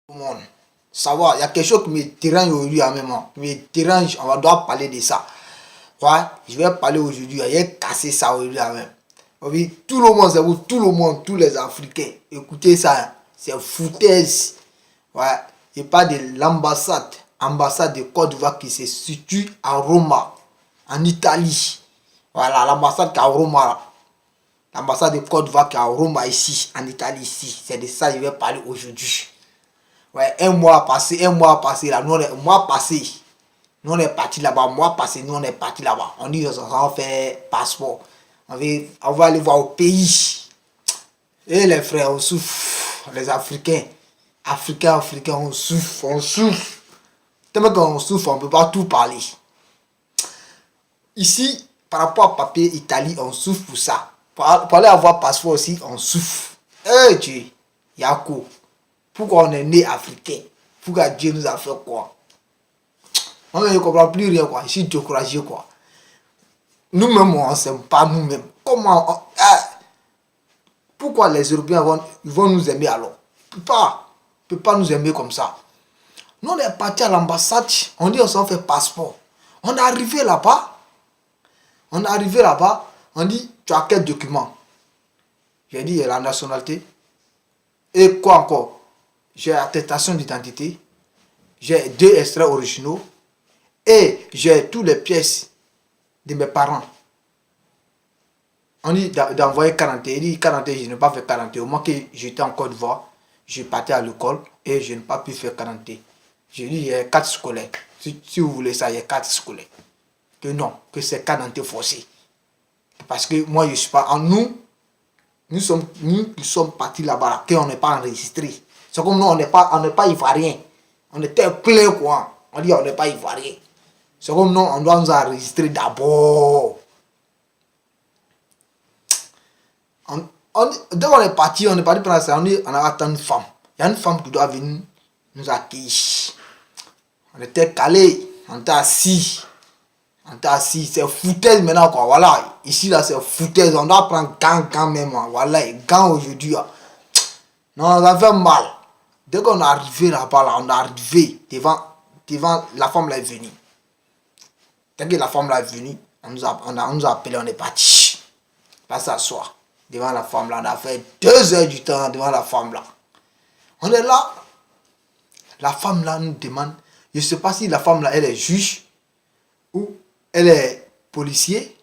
Tout le monde. Savoir, il y a quelque chose qui me dérange aujourd'hui en même temps. Qui me dérange, on doit parler de ça. Ouais, je vais parler aujourd'hui, il a cassé ça aujourd'hui en même. Oui, tout le monde, c'est vous, tout le monde, tous les Africains. Écoutez ça, c'est foutaise. Ouais, je parle de ambassade de Côte d'Ivoire qui se situe à Roma, en Italie. Voilà, l'ambassade qui est à Roma. L'ambassade de Côte d'Ivoire qui est à Roma ici, en Italie ici. C'est de ça que je vais parler aujourd'hui. Ouais, un mois passé, là, nous on est parti là-bas, mois passé, nous on est parti là-bas. On dit on va faire passeport. On va aller voir au pays. Et les frères, on souffre. Les Africains, on souffre, on souffre. Tellement qu'on souffre, on ne peut pas tout parler. Ici, par rapport à papier Italie, on souffre pour ça. Pour aller avoir passeport aussi, on souffre. Eh Dieu, Yako. Pourquoi on est né africain? Pourquoi Dieu nous a fait quoi? Moi, je ne comprends plus rien, quoi. Je suis découragé, quoi. Nous-mêmes, on ne s'aime pas nous-mêmes. Pourquoi les Européens vont nous aimer alors? Ils ne peuvent pas nous aimer comme ça. Nous, on est parti à l'ambassade, on dit on s'en fait passeport. On est arrivé là-bas, on dit tu as quel document? J'ai dit la nationalité. Et quoi encore? J'ai attestation d'identité, j'ai 2 extraits originaux et j'ai toutes les pièces de mes parents. On dit d'envoyer 40. Il dit 40, je n'ai pas fait 40. Au moment que j'étais en Côte d'Ivoire, je partais à l'école et je n'ai pas pu faire 40. J'ai dit il y a 4 scolaires. Si vous voulez ça, il y a 4 scolaires. Que non, que c'est 40 forcé. Parce que moi, je ne suis pas en nous qui sommes partis là-bas, qu'on n'est pas enregistré. C'est comme nous, on n'est pas ivoirien. On était plein quoi. On dit on n'est pas ivoirien. C'est comme nous, on doit nous enregistrer d'abord. Dès qu'on est parti pendant ça, on a attendu une femme. Il y a une femme qui doit venir nous accueillir. On était calés, on était assis. C'est foutaise maintenant quoi. Voilà, ici là c'est foutaise. On doit prendre gants même. Voilà, gants aujourd'hui. Non, ça fait mal. Dès qu'on est arrivé là-bas, là, on est arrivé devant la femme là est venue. Dès que la femme là est venue, on nous a appelé, on est parti. Là, s'asseoir. Devant la femme là, on a fait 2 heures du temps devant la femme là. On est là. La femme là nous demande, je ne sais pas si la femme là, elle est juge, ou elle est policier,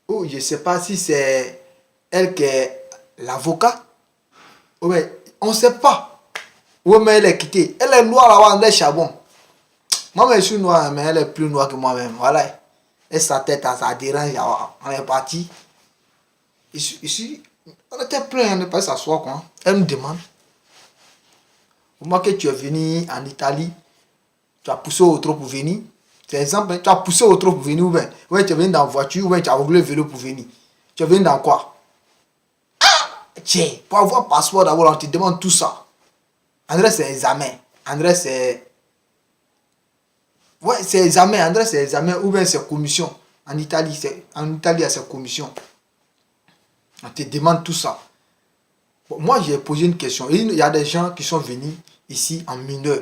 ou je ne sais pas si c'est elle qui est l'avocat. Ouais, on ne sait pas. Oui, mais elle est quittée. Elle est noire là-bas, elle est charbon. Moi, je suis noir, mais elle est plus noire que moi-même. Voilà. Et sa tête, ça dérange. On est parti. Ici, on était plein, on n'est pas s'asseoir quoi. Elle nous demande. Au moment que tu es venu en Italie, tu as poussé au trot pour venir. C'est exemple, tu as poussé au trot pour venir ou bien tu es venu dans la voiture ou bien tu as roulé le vélo pour venir. Tu es venu dans quoi? Tiens, pour avoir passeport d'abord, on te demande tout ça. André, c'est examen. André, c'est. Ouais, c'est examen. André, c'est examen ou bien c'est commission. En Italie, c'est commission. On te demande tout ça. Bon, moi, j'ai posé une question. Il y a des gens qui sont venus ici en mineur.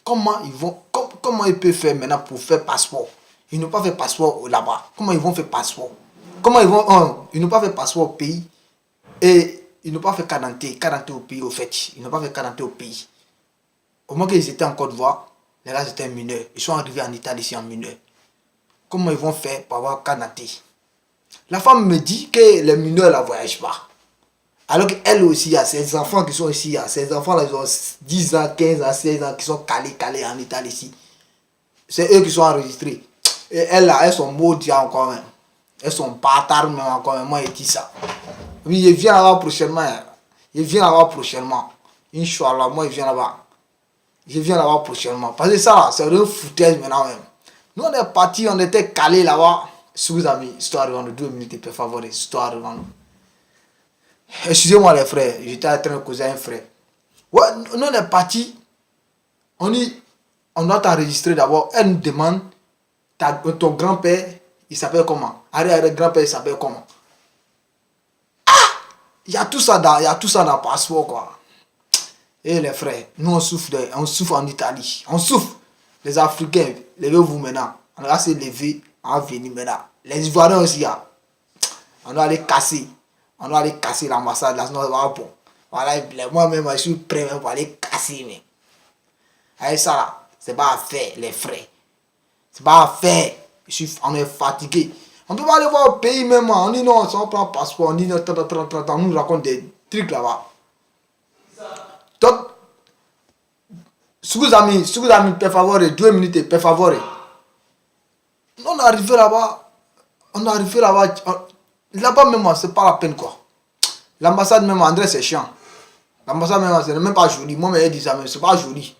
Comment ils peuvent faire maintenant pour faire passeport? Ils n'ont pas fait passeport là-bas. Comment ils vont faire passeport? Ils n'ont pas fait passeport au pays. Et ils n'ont pas fait 40 au pays au fait. Ils n'ont pas fait 40 au pays. Au moment qu'ils étaient en Côte d'Ivoire, les gars étaient mineurs. Ils sont arrivés en Italie ici en mineur. Comment ils vont faire pour avoir 40? La femme me dit que les mineurs ne voyagent pas. Alors qu'elle aussi, il y a ses enfants qui sont ici. Ces enfants-là, ils ont 10 ans, 15 ans, 16 ans, qui sont calés en Italie ici. C'est eux qui sont enregistrés. Et elles, là, elles sont maudites encore même. Elles sont bâtards même encore même. Moi, je dis ça. Oui, je viens là-bas prochainement. Inch'Allah, moi, je viens là-bas prochainement. Parce que ça, là, c'est une foutaise maintenant même. Nous, on est partis, on était calés là-bas. Excusez-moi, histoire de 2 minutes, per favore, histoire de Excusez-moi les frères, j'étais en train de causer un frère. Ouais, nous on est partis. On doit t'enregistrer d'abord. Elle nous demande, ton grand-père, il s'appelle comment? Arrière-grand-père, il s'appelle comment? Il y a tout ça dans le passeport quoi. Et les frères, nous on souffre en Italie. On souffre. Les Africains, levez-vous maintenant. On va se lever, on va venir maintenant. Les Ivoiriens aussi, on doit aller casser. On doit aller casser l'ambassade là, sinon ça va bon. Voilà, moi-même, je suis prêt pour aller casser. Mais. Avec ça là, c'est pas à faire, les frères. C'est pas à faire. On est fatigué. On peut pas aller voir au pays même. On dit non, on prend un passeport. On dit non, on nous raconte des trucs là-bas. Donc, scusami, per favore, 2 minutes, per favore. On est arrivé là-bas. Là-bas même, c'est pas la peine quoi. L'ambassade même, André, c'est chiant. L'ambassade même, c'est même pas joli. Moi, je dis ça, mais c'est pas joli.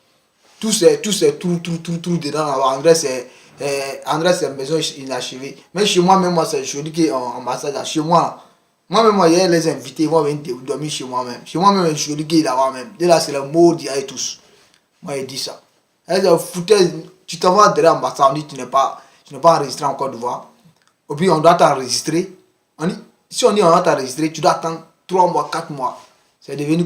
Tout c'est tout dedans là-bas. André, c'est une maison inachevée. Mais chez moi, même, moi, c'est joli qu'en ambassade. Chez moi, moi-même, moi, il y a les invités, ils vont venir dormir chez moi-même. Chez moi-même, c'est joli qu'il là-bas même. Dès là, c'est le mot d'y aller tous. Moi, il dit ça. Tu t'en vas derrière l'ambassade, on dit tu n'es pas enregistré en Côte d'Ivoire. Et puis, on doit t'enregistrer. Si on dit on va t'enregistrer, tu dois attendre 3 mois, 4 mois. C'est devenu